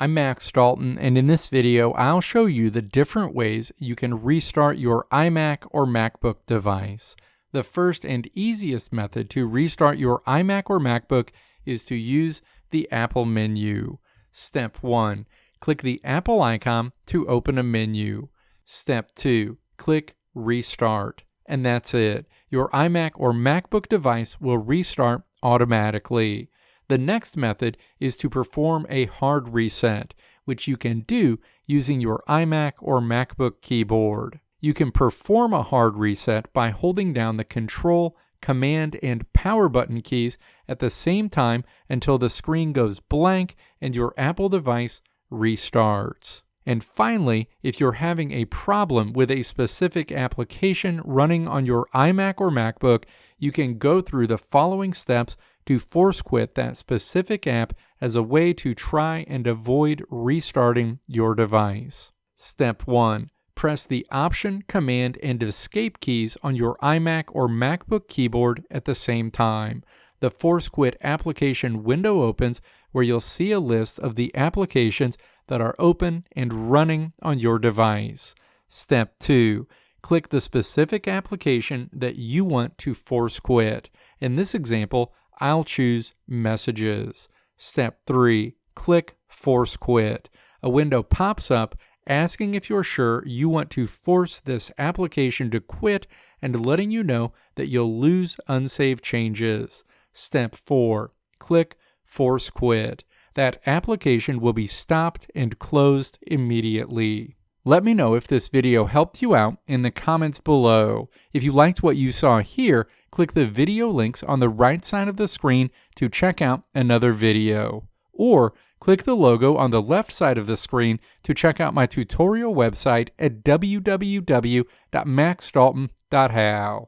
I'm Max Dalton, and in this video, I'll show you the different ways you can restart your iMac or MacBook device. The first and easiest method to restart your iMac or MacBook is to use the Apple menu. Step 1. Click the Apple icon to open a menu. Step 2. Click Restart. And that's it. Your iMac or MacBook device will restart automatically. The next method is to perform a hard reset, which you can do using your iMac or MacBook keyboard. You can perform a hard reset by holding down the Control, Command, and Power button keys at the same time until the screen goes blank and your Apple device restarts. And finally, if you're having a problem with a specific application running on your iMac or MacBook, you can go through the following steps to force quit that specific app as a way to try and avoid restarting your device. Step 1. Press the Option, Command, and Escape keys on your iMac or MacBook keyboard at the same time. The Force Quit application window opens where you'll see a list of the applications that are open and running on your device. Step 2. Click the specific application that you want to force quit. In this example, I'll choose Messages. Step 3. Click Force Quit. A window pops up asking if you're sure you want to force this application to quit and letting you know that you'll lose unsaved changes. Step 4. Click Force Quit. That application will be stopped and closed immediately. Let me know if this video helped you out in the comments below. If you liked what you saw here, click the video links on the right side of the screen to check out another video. Or click the logo on the left side of the screen to check out my tutorial website at www.maxdalton.how.